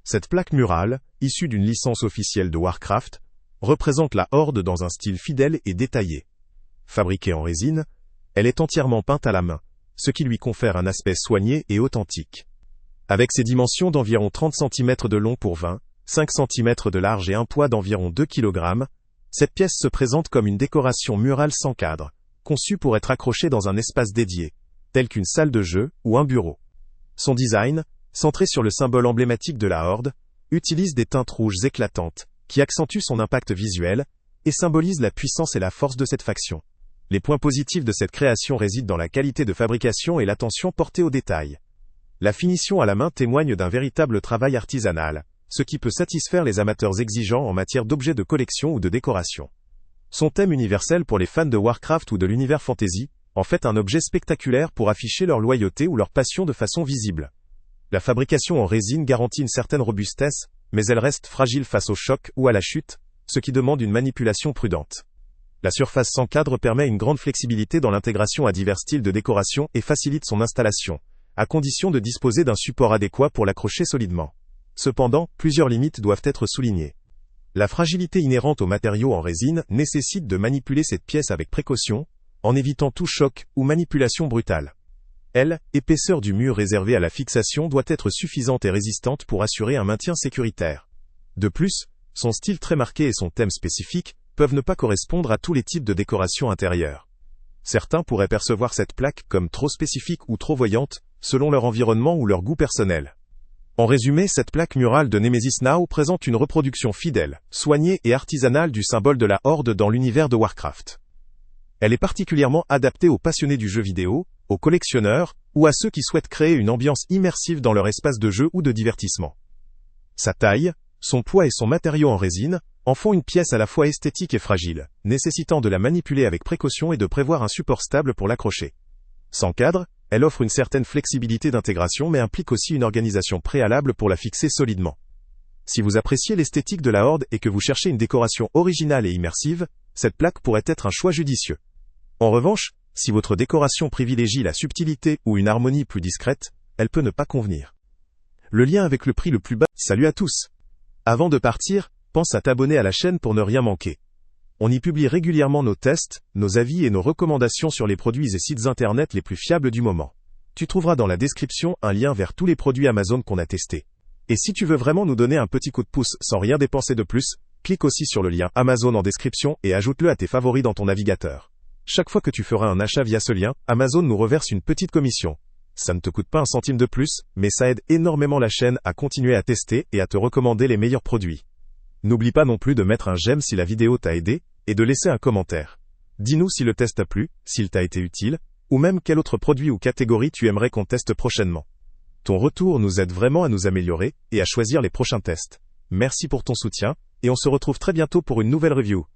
Cette plaque murale, issue d'une licence officielle de Warcraft, représente la Horde dans un style fidèle et détaillé. Fabriquée en résine, elle est entièrement peinte à la main, ce qui lui confère un aspect soigné et authentique. Avec ses dimensions d'environ 30 cm de long pour 5 cm de large et un poids d'environ 2 kg, cette pièce se présente comme une décoration murale sans cadre, conçue pour être accrochée dans un espace dédié, tel qu'une salle de jeu ou un bureau. Son design, centré sur le symbole emblématique de la Horde, utilise des teintes rouges éclatantes, qui accentuent son impact visuel, et symbolisent la puissance et la force de cette faction. Les points positifs de cette création résident dans la qualité de fabrication et l'attention portée aux détails. La finition à la main témoigne d'un véritable travail artisanal, ce qui peut satisfaire les amateurs exigeants en matière d'objets de collection ou de décoration. Son thème universel pour les fans de Warcraft ou de l'univers fantasy en fait un objet spectaculaire pour afficher leur loyauté ou leur passion de façon visible. La fabrication en résine garantit une certaine robustesse, mais elle reste fragile face au choc ou à la chute, ce qui demande une manipulation prudente. La surface sans cadre permet une grande flexibilité dans l'intégration à divers styles de décoration et facilite son installation, à condition de disposer d'un support adéquat pour l'accrocher solidement. Cependant, plusieurs limites doivent être soulignées. La fragilité inhérente aux matériaux en résine nécessite de manipuler cette pièce avec précaution, en évitant tout choc ou manipulation brutale. L'épaisseur du mur réservé à la fixation doit être suffisante et résistante pour assurer un maintien sécuritaire. De plus, son style très marqué et son thème spécifique peuvent ne pas correspondre à tous les types de décoration intérieure. Certains pourraient percevoir cette plaque comme trop spécifique ou trop voyante, selon leur environnement ou leur goût personnel. En résumé, cette plaque murale de Nemesis Now présente une reproduction fidèle, soignée et artisanale du symbole de la Horde dans l'univers de Warcraft. Elle est particulièrement adaptée aux passionnés du jeu vidéo, aux collectionneurs, ou à ceux qui souhaitent créer une ambiance immersive dans leur espace de jeu ou de divertissement. Sa taille, son poids et son matériau en résine en font une pièce à la fois esthétique et fragile, nécessitant de la manipuler avec précaution et de prévoir un support stable pour l'accrocher. Sans cadre, elle offre une certaine flexibilité d'intégration mais implique aussi une organisation préalable pour la fixer solidement. Si vous appréciez l'esthétique de la Horde et que vous cherchez une décoration originale et immersive, cette plaque pourrait être un choix judicieux. En revanche, si votre décoration privilégie la subtilité ou une harmonie plus discrète, elle peut ne pas convenir. Le lien avec le prix le plus bas. Salut à tous! Avant de partir, pense à t'abonner à la chaîne pour ne rien manquer. On y publie régulièrement nos tests, nos avis et nos recommandations sur les produits et sites internet les plus fiables du moment. Tu trouveras dans la description un lien vers tous les produits Amazon qu'on a testés. Et si tu veux vraiment nous donner un petit coup de pouce sans rien dépenser de plus, clique aussi sur le lien Amazon en description et ajoute-le à tes favoris dans ton navigateur. Chaque fois que tu feras un achat via ce lien, Amazon nous reverse une petite commission. Ça ne te coûte pas un centime de plus, mais ça aide énormément la chaîne à continuer à tester et à te recommander les meilleurs produits. N'oublie pas non plus de mettre un j'aime si la vidéo t'a aidé, et de laisser un commentaire. Dis-nous si le test t'a plu, s'il t'a été utile, ou même quel autre produit ou catégorie tu aimerais qu'on teste prochainement. Ton retour nous aide vraiment à nous améliorer et à choisir les prochains tests. Merci pour ton soutien, et on se retrouve très bientôt pour une nouvelle review.